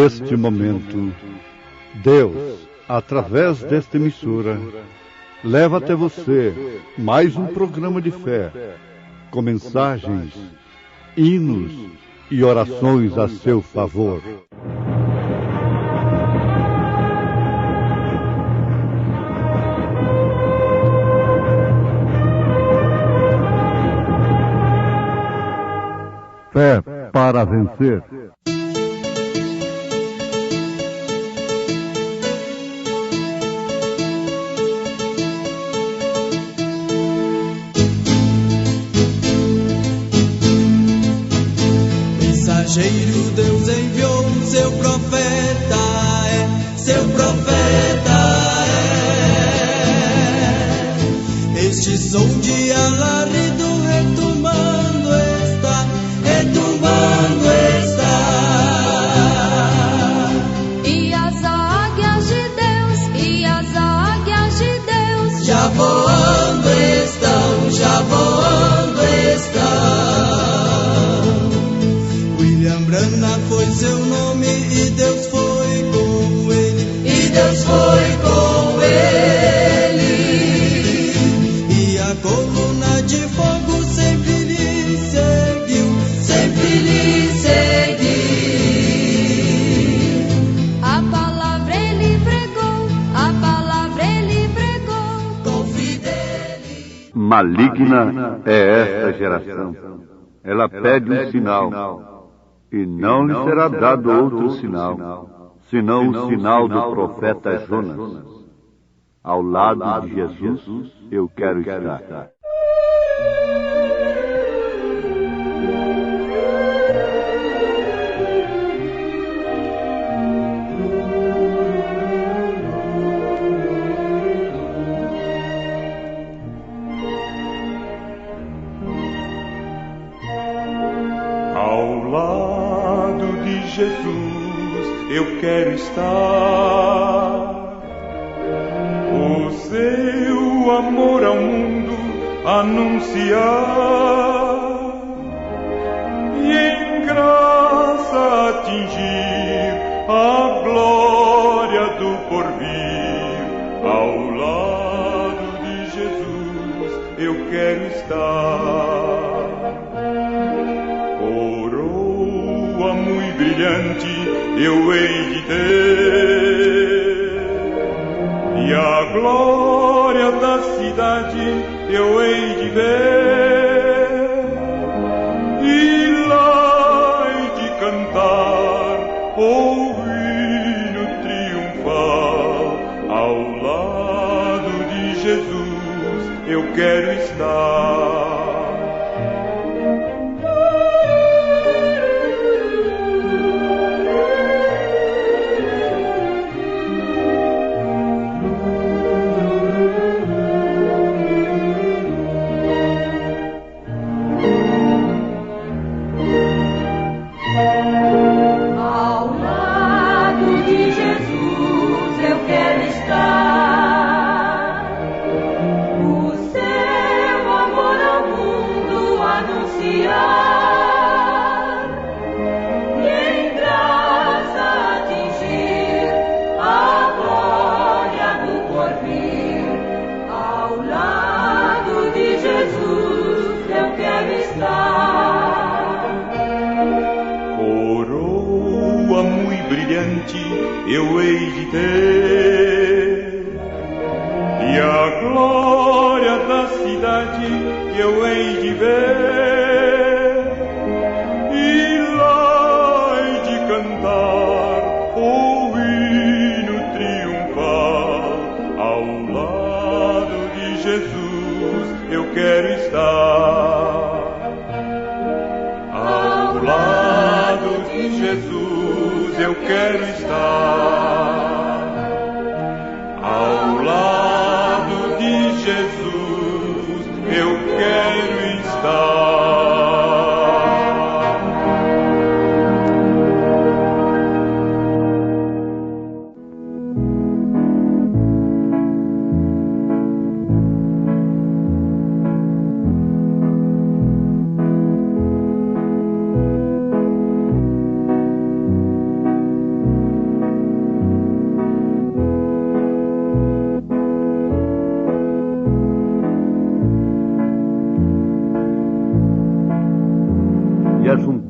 Neste momento, Deus, através desta emissora, leva até você mais um programa de fé, com mensagens, hinos e orações a seu favor. Fé para vencer. Mensageiro Deus enviou seu profeta, seu profeta é. Este som de alarido retumbando está, retumbando está. E as águias de Deus, e as águias de Deus já voando estão, já voando estão. Brana foi seu nome e Deus foi com ele, e Deus foi com ele. E a coluna de fogo sempre lhe seguiu, sempre lhe seguiu. A palavra ele pregou, a palavra ele pregou com fidelidade. Maligna é esta geração. Ela pede um sinal. E não lhe será dado outro sinal, senão o sinal do profeta Jonas. Ao lado de Jesus eu quero estar. Jesus, eu quero estar. O seu amor ao mundo anunciar e em graça atingir a glória do porvir. Ao lado de Jesus eu quero estar. Muito brilhante eu hei de ter, e a glória da cidade eu hei de ver, e lá hei de cantar o hino triunfal. Ao lado de Jesus eu quero estar. Eu hei de ter, e a glória da cidade eu hei de ver, e lá hei de cantar o hino triunfal. Ao lado de Jesus eu quero estar. Ao lado de Jesus eu quero estar. Ao lado de Jesus eu quero estar.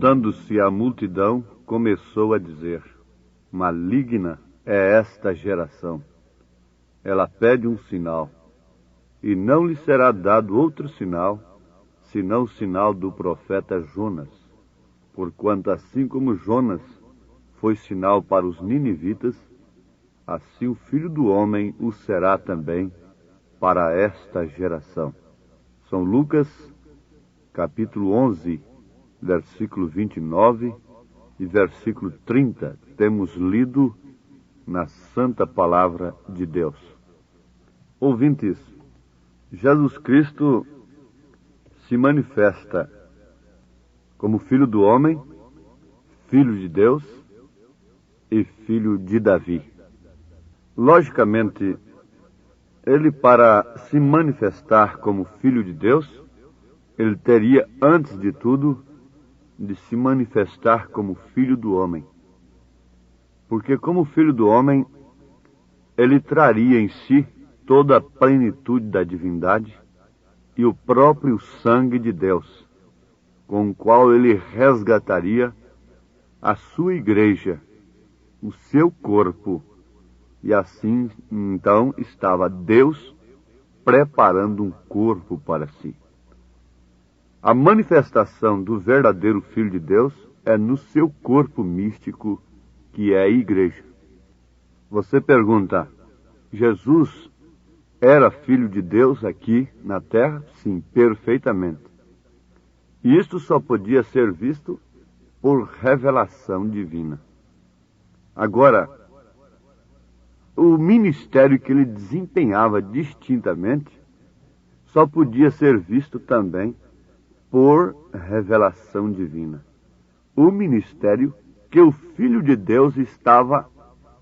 Ajudando-se a multidão, começou a dizer: maligna é esta geração. Ela pede um sinal, e não lhe será dado outro sinal, senão o sinal do profeta Jonas. Porquanto assim como Jonas foi sinal para os ninivitas, assim o Filho do Homem o será também para esta geração. São Lucas, capítulo 11, versículo 29 e versículo 30, temos lido na Santa Palavra de Deus. Ouvintes, Jesus Cristo se manifesta como Filho do Homem, Filho de Deus e Filho de Davi. Logicamente, ele, para se manifestar como Filho de Deus, ele teria, antes de tudo, de se manifestar como Filho do Homem. Porque como Filho do Homem, ele traria em si toda a plenitude da divindade e o próprio sangue de Deus, com o qual ele resgataria a sua igreja, o seu corpo, e assim, então, estava Deus preparando um corpo para si. A manifestação do verdadeiro Filho de Deus é no seu corpo místico, que é a igreja. Você pergunta, Jesus era Filho de Deus aqui na terra? Sim, perfeitamente. E isto só podia ser visto por revelação divina. Agora, o ministério que ele desempenhava distintamente só podia ser visto também por revelação divina. O ministério que o Filho de Deus estava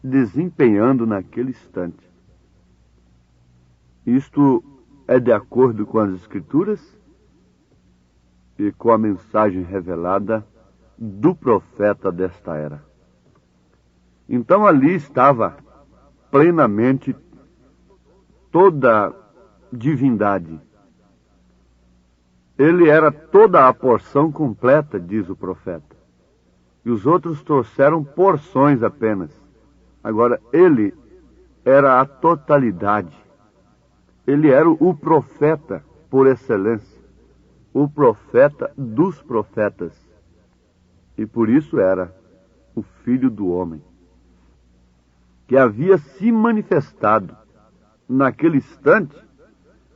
desempenhando naquele instante. Isto é de acordo com as Escrituras e com a mensagem revelada do profeta desta era. Então ali estava plenamente toda a divindade. Ele era toda a porção completa, diz o profeta. E os outros trouxeram porções apenas. Agora, ele era a totalidade. Ele era o profeta por excelência. O profeta dos profetas. E por isso era o Filho do Homem, que havia se manifestado naquele instante,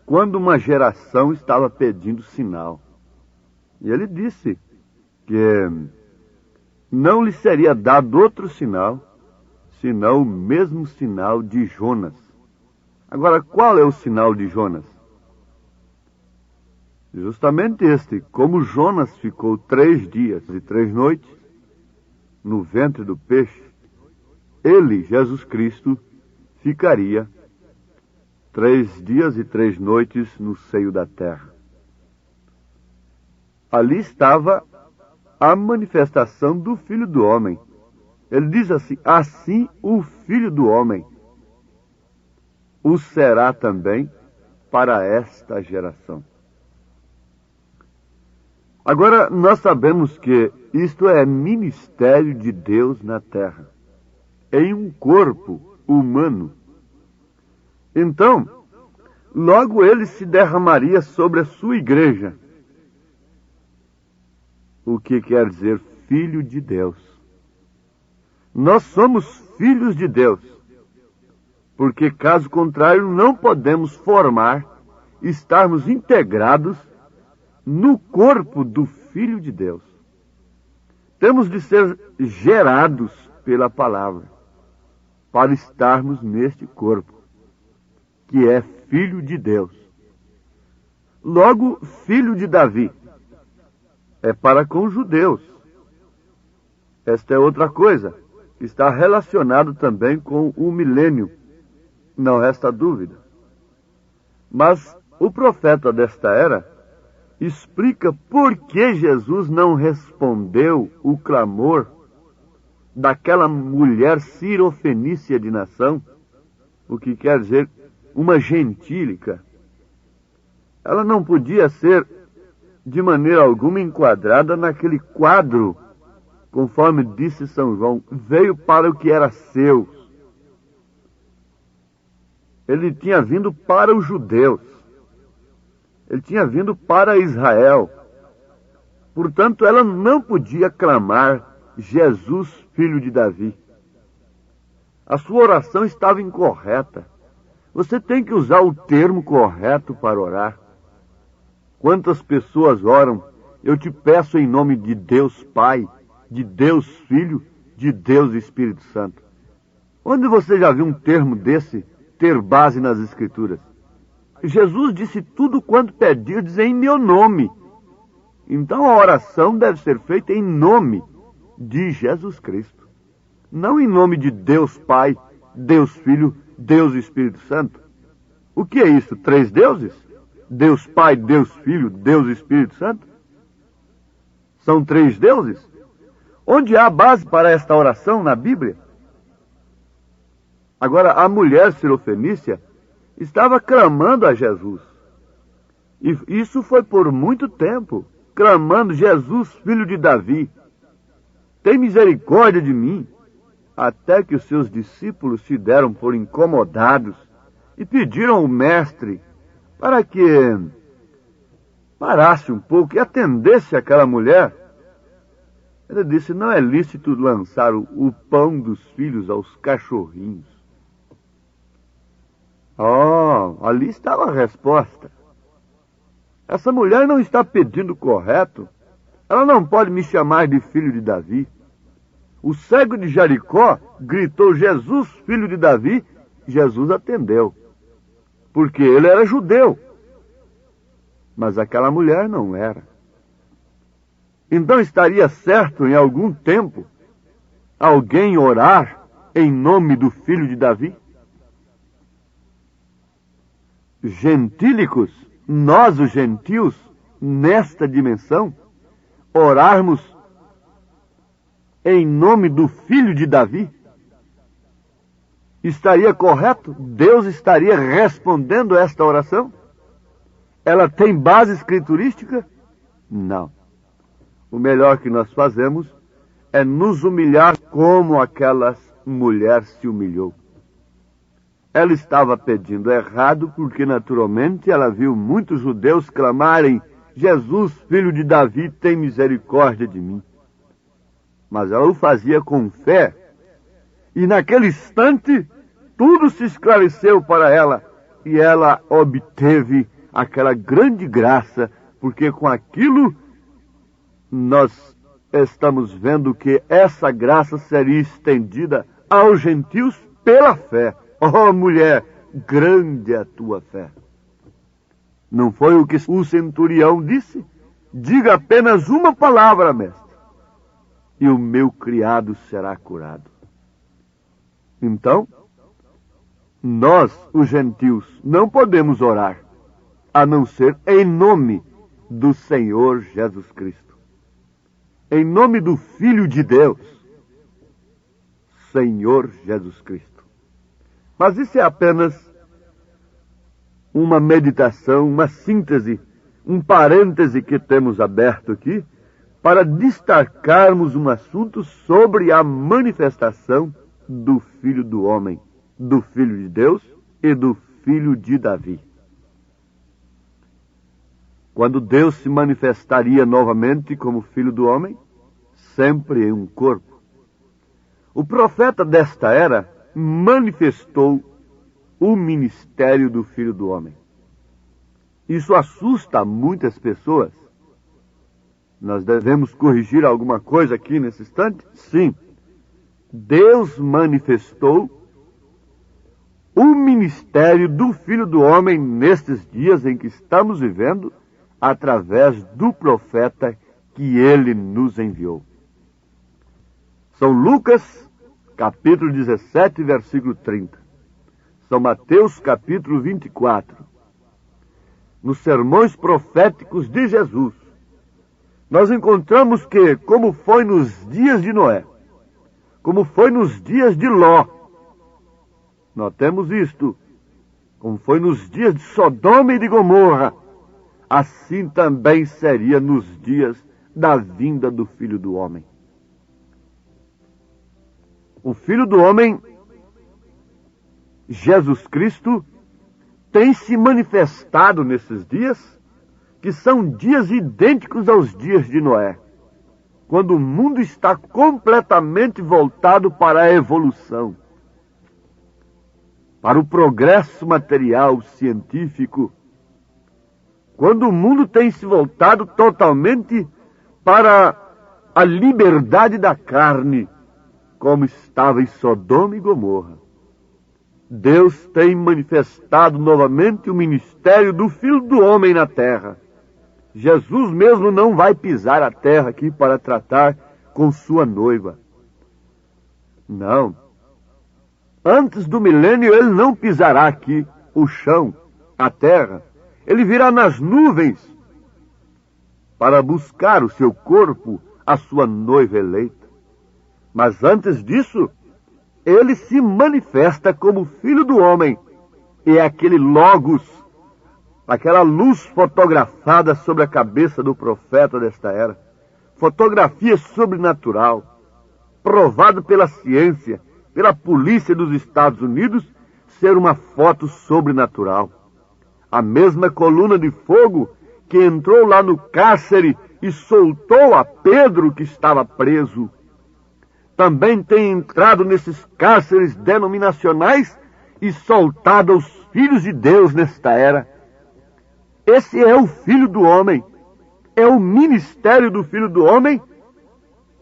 quando uma geração estava pedindo sinal. E ele disse que não lhe seria dado outro sinal, senão o mesmo sinal de Jonas. Agora, qual é o sinal de Jonas? Justamente este: como Jonas ficou 3 dias e 3 noites no ventre do peixe, ele, Jesus Cristo, ficaria 3 dias e 3 noites no seio da terra. Ali estava a manifestação do Filho do Homem. Ele diz assim: assim o Filho do Homem o será também para esta geração. Agora, nós sabemos que isto é ministério de Deus na terra, em um corpo humano. Então, logo ele se derramaria sobre a sua igreja. O que quer dizer Filho de Deus? Nós somos filhos de Deus, porque caso contrário não podemos formar, estarmos integrados no corpo do Filho de Deus. Temos de ser gerados pela palavra, para estarmos neste corpo, que é Filho de Deus. Logo, Filho de Davi, é para com os judeus. Esta é outra coisa, está relacionado também com o milênio, não resta dúvida. Mas o profeta desta era explica por que Jesus não respondeu o clamor daquela mulher cirofenícia de nação, o que quer dizer uma gentílica. Ela não podia ser de maneira alguma enquadrada naquele quadro conforme disse São João, veio para o que era seu. Ele tinha vindo para os judeus. Ele tinha vindo para Israel. Portanto, ela não podia clamar Jesus, filho de Davi. A sua oração estava incorreta. Você tem que usar o termo correto para orar. Quantas pessoas oram? Eu te peço em nome de Deus Pai, de Deus Filho, de Deus Espírito Santo. Onde você já viu um termo desse ter base nas Escrituras? Jesus disse tudo quanto pedirdes em meu nome. Então a oração deve ser feita em nome de Jesus Cristo. Não em nome de Deus Pai, Deus Filho, Deus Espírito Santo. O que é isso? 3 deuses? Deus Pai, Deus Filho, Deus Espírito Santo? São 3 deuses? Onde há base para esta oração na Bíblia? Agora, a mulher sirofenícia estava clamando a Jesus. E isso foi por muito tempo, clamando: Jesus, filho de Davi, tem misericórdia de mim. Até que os seus discípulos se deram por incomodados e pediram ao mestre para que parasse um pouco e atendesse aquela mulher. Ele disse: não é lícito lançar o pão dos filhos aos cachorrinhos. Ali estava a resposta. Essa mulher não está pedindo correto. Ela não pode me chamar de filho de Davi. O cego de Jericó gritou: Jesus, filho de Davi. Jesus atendeu, porque ele era judeu. Mas aquela mulher não era. Então estaria certo em algum tempo alguém orar em nome do filho de Davi? Gentílicos, nós os gentios, nesta dimensão, orarmos em nome do filho de Davi? Estaria correto? Deus estaria respondendo esta oração? Ela tem base escriturística? Não. O melhor que nós fazemos é nos humilhar como aquela mulher se humilhou. Ela estava pedindo errado porque, naturalmente, ela viu muitos judeus clamarem: Jesus, filho de Davi, tem misericórdia de mim. Mas ela o fazia com fé. E naquele instante, tudo se esclareceu para ela. E ela obteve aquela grande graça, porque com aquilo nós estamos vendo que essa graça seria estendida aos gentios pela fé. Oh, mulher, grande é a tua fé. Não foi o que o centurião disse? Diga apenas uma palavra, mestre, e o meu criado será curado. Então, nós, os gentios, não podemos orar, a não ser em nome do Senhor Jesus Cristo. Em nome do Filho de Deus, Senhor Jesus Cristo. Mas isso é apenas uma meditação, uma síntese, um parêntese que temos aberto aqui para destacarmos um assunto sobre a manifestação do Filho do Homem, do Filho de Deus e do Filho de Davi. Quando Deus se manifestaria novamente como Filho do Homem, sempre em um corpo. O profeta desta era manifestou o ministério do Filho do Homem. Isso assusta muitas pessoas. Nós devemos corrigir alguma coisa aqui nesse instante? Sim. Deus manifestou o ministério do Filho do Homem nestes dias em que estamos vivendo, através do profeta que ele nos enviou. São Lucas, capítulo 17, versículo 30. São Mateus, capítulo 24. Nos sermões proféticos de Jesus, nós encontramos que, como foi nos dias de Noé, como foi nos dias de Ló, notemos isto, como foi nos dias de Sodoma e de Gomorra, assim também seria nos dias da vinda do Filho do Homem. O Filho do Homem, Jesus Cristo, tem se manifestado nesses dias, que são dias idênticos aos dias de Noé, quando o mundo está completamente voltado para a evolução, para o progresso material, científico, quando o mundo tem se voltado totalmente para a liberdade da carne, como estava em Sodoma e Gomorra. Deus tem manifestado novamente o ministério do Filho do Homem na terra. Jesus mesmo não vai pisar a terra aqui para tratar com sua noiva. Não. Antes do milênio ele não pisará aqui o chão, a terra. Ele virá nas nuvens para buscar o seu corpo, a sua noiva eleita. Mas antes disso, ele se manifesta como Filho do Homem. E é aquele Logos, aquela luz fotografada sobre a cabeça do profeta desta era. Fotografia sobrenatural, provado pela ciência, pela polícia dos Estados Unidos, ser uma foto sobrenatural. A mesma coluna de fogo que entrou lá no cárcere e soltou a Pedro que estava preso, também tem entrado nesses cárceres denominacionais e soltado os filhos de Deus nesta era. Esse é o Filho do Homem, é o ministério do Filho do Homem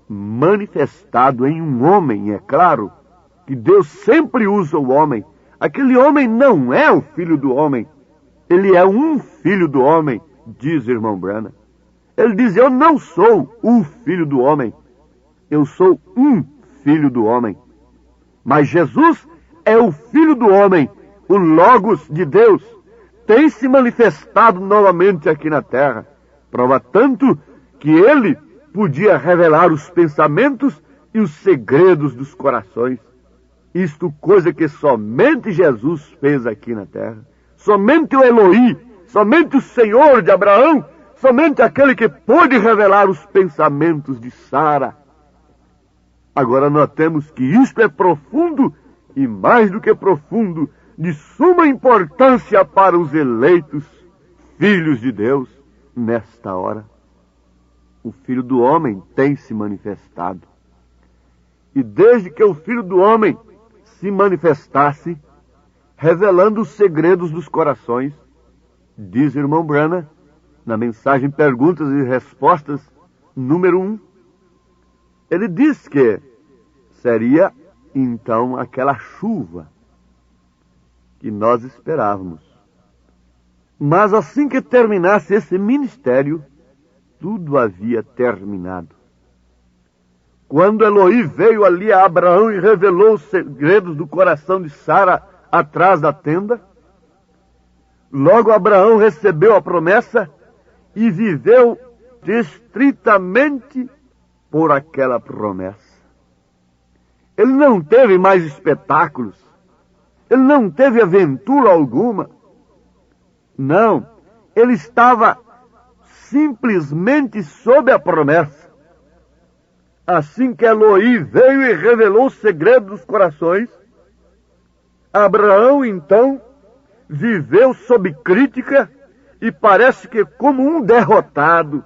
manifestado em um homem. É claro que Deus sempre usa o homem. Aquele homem não é o Filho do Homem, ele é um Filho do Homem, diz o irmão Branham. Ele diz: eu não sou o Filho do Homem, eu sou um Filho do Homem. Mas Jesus é o Filho do Homem, o Logos de Deus, tem se manifestado novamente aqui na terra. Prova tanto que ele podia revelar os pensamentos e os segredos dos corações. Isto coisa que somente Jesus fez aqui na terra. Somente o Elohim, somente o Senhor de Abraão, somente aquele que pôde revelar os pensamentos de Sara. Agora notemos que isto é profundo e mais do que profundo, de suma importância para os eleitos filhos de Deus nesta hora. O Filho do Homem tem se manifestado. E desde que o Filho do Homem se manifestasse, revelando os segredos dos corações, diz o irmão Branham, na mensagem Perguntas e Respostas, número 1, ele diz que seria então aquela chuva que nós esperávamos. Mas assim que terminasse esse ministério, tudo havia terminado. Quando Elohim veio ali a Abraão e revelou os segredos do coração de Sara atrás da tenda, logo Abraão recebeu a promessa e viveu estritamente por aquela promessa. Ele não teve mais espetáculos, ele não teve aventura alguma. Não, ele estava simplesmente sob a promessa. Assim que Elohim veio e revelou o segredo dos corações, Abraão então viveu sob crítica e parece que como um derrotado.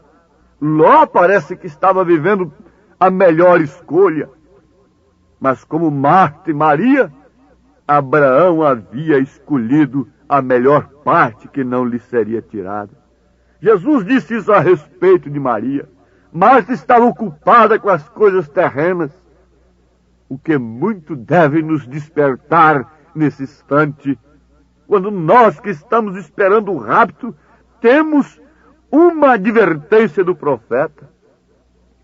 Ló parece que estava vivendo a melhor escolha, mas como Marta e Maria, Abraão havia escolhido a melhor parte que não lhe seria tirada. Jesus disse isso a respeito de Maria. Marta estava ocupada com as coisas terrenas, o que muito deve nos despertar nesse instante, quando nós que estamos esperando o rapto, temos uma advertência do profeta.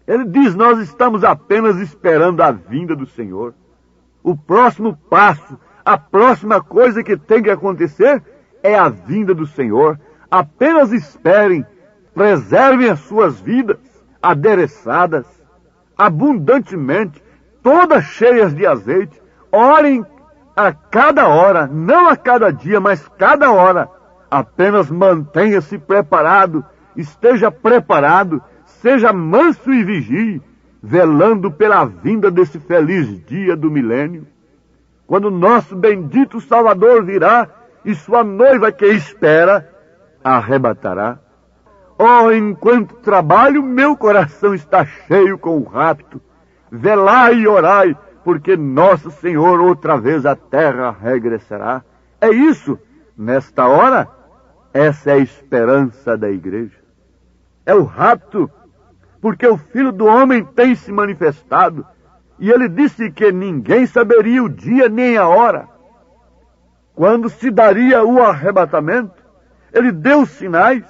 Ele diz: nós estamos apenas esperando a vinda do Senhor. O próximo passo, a próxima coisa que tem que acontecer é a vinda do Senhor. Apenas esperem, preservem as suas vidas, adereçadas, abundantemente, todas cheias de azeite. Orem a cada hora, não a cada dia, mas cada hora. Apenas mantenha-se preparado, esteja preparado, seja manso e vigie, velando pela vinda desse feliz dia do milênio, quando nosso bendito Salvador virá e sua noiva que espera arrebatará. Oh, enquanto trabalho, meu coração está cheio com o rapto. Velai e orai, porque nosso Senhor outra vez à terra regressará. É isso, nesta hora, essa é a esperança da igreja. É o rapto, porque o Filho do Homem tem se manifestado, e ele disse que ninguém saberia o dia nem a hora. Quando se daria o arrebatamento, ele deu sinais,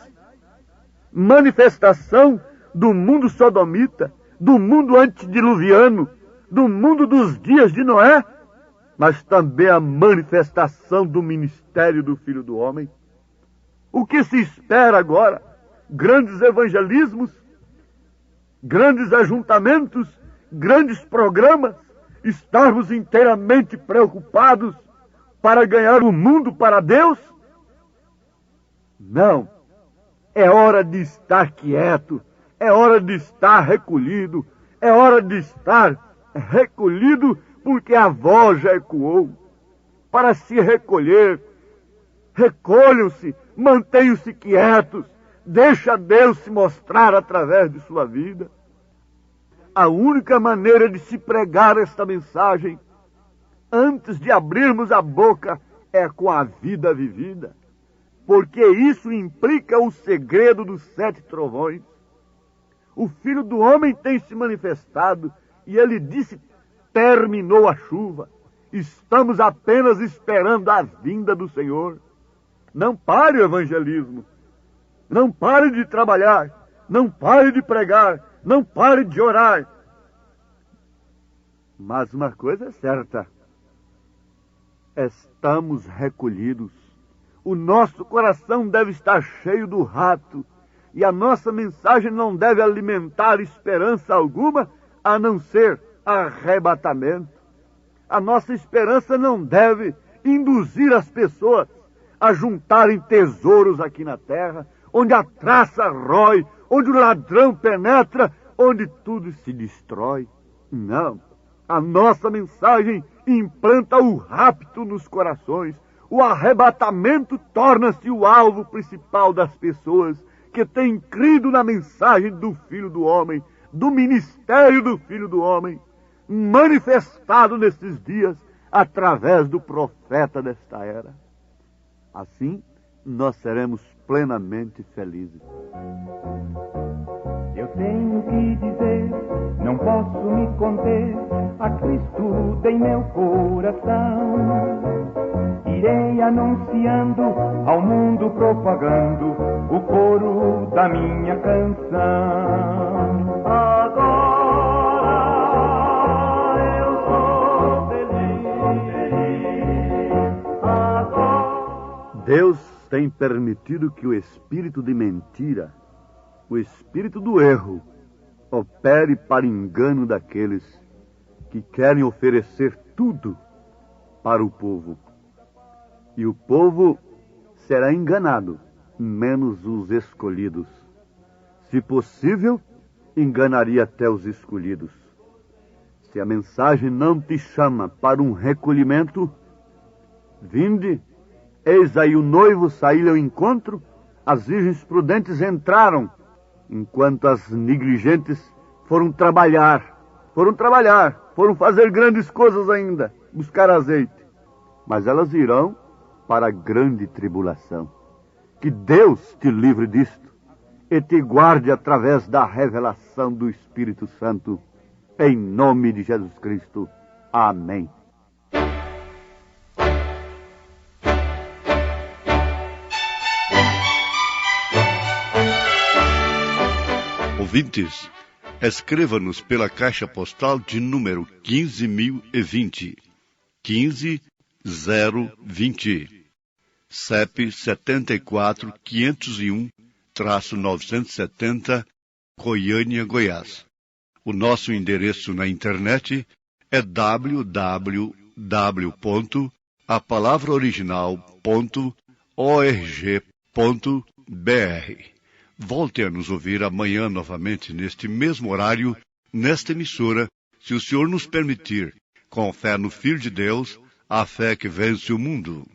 manifestação do mundo sodomita, do mundo antediluviano, do mundo dos dias de Noé, mas também a manifestação do ministério do Filho do Homem. O que se espera agora? Grandes evangelismos, grandes ajuntamentos, grandes programas, estarmos inteiramente preocupados para ganhar o mundo para Deus? Não. É hora de estar quieto, é hora de estar recolhido, é hora de estar recolhido porque a voz já ecoou. Para se recolher, recolham-se, mantenham-se quietos, deixa Deus se mostrar através de sua vida. A única maneira de se pregar esta mensagem, antes de abrirmos a boca, é com a vida vivida. Porque isso implica o segredo dos 7 trovões. O Filho do Homem tem se manifestado e ele disse, terminou a chuva. Estamos apenas esperando a vinda do Senhor. Não pare o evangelismo. Não pare de trabalhar. Não pare de pregar. Não pare de orar. Mas uma coisa é certa. Estamos recolhidos. O nosso coração deve estar cheio do rato, e a nossa mensagem não deve alimentar esperança alguma, a não ser arrebatamento. A nossa esperança não deve induzir as pessoas a juntarem tesouros aqui na terra, onde a traça rói, onde o ladrão penetra, onde tudo se destrói. Não. A nossa mensagem implanta o rapto nos corações. O arrebatamento torna-se o alvo principal das pessoas que têm crido na mensagem do Filho do Homem, do ministério do Filho do Homem, manifestado nesses dias através do profeta desta era. Assim, nós seremos plenamente felizes. Eu tenho que dizer, não posso me conter, a Cristo dei meu coração. Irei anunciando, ao mundo propagando, o coro da minha canção. Agora eu sou feliz. Agora... Deus tem permitido que o espírito de mentira, o espírito do erro, opere para engano daqueles que querem oferecer tudo para o povo. E o povo será enganado, menos os escolhidos. Se possível, enganaria até os escolhidos. Se a mensagem não te chama para um recolhimento, vinde, eis aí o noivo sair ao encontro, as virgens prudentes entraram, enquanto as negligentes foram trabalhar, foram fazer grandes coisas ainda, buscar azeite. Mas elas irão para a grande tribulação. Que Deus te livre disto e te guarde através da revelação do Espírito Santo. Em nome de Jesus Cristo. Amém. Ouvintes, escreva-nos pela caixa postal de número 15.020, 15020, CEP 74.501-970, Goiânia, Goiás. O nosso endereço na internet é www.apalavraoriginal.org.br. Volte a nos ouvir amanhã novamente neste mesmo horário nesta emissora, se o Senhor nos permitir, com fé no Filho de Deus, a fé que vence o mundo.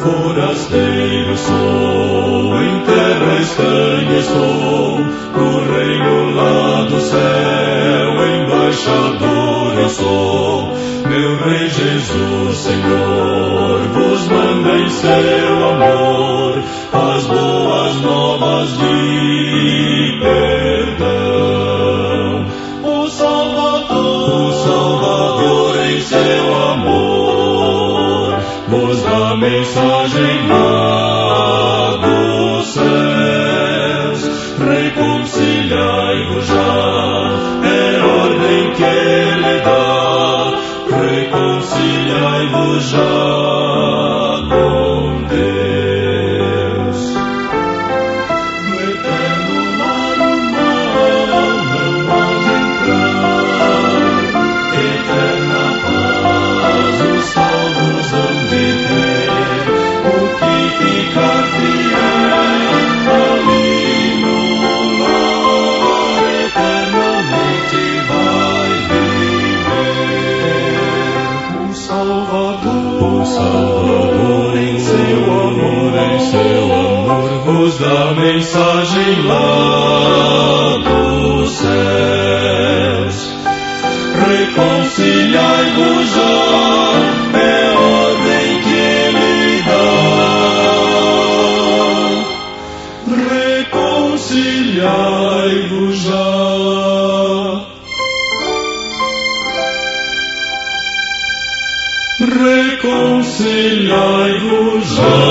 Forasteiro sou, em terra estranha estou, no reino lá do céu, embaixador eu sou. Meu Rei Jesus, Senhor, vos manda em seu amor as boas novas de perdão. O Salvador em seu amor vos dá a mensagem lá dos céus. Reconciliai-vos já, é ordem que ele dá. Reconciliai-vos já com Deus. No eterno lar humano não hás entrar, eterna paz os salvos hão de ter. O que ficar Salvador, em seu amor, vos dá mensagem lá dos céus. Reconciliai-vos já, é ordem que ele dá. Reconciliai-vos já. Reconciliai-vos já.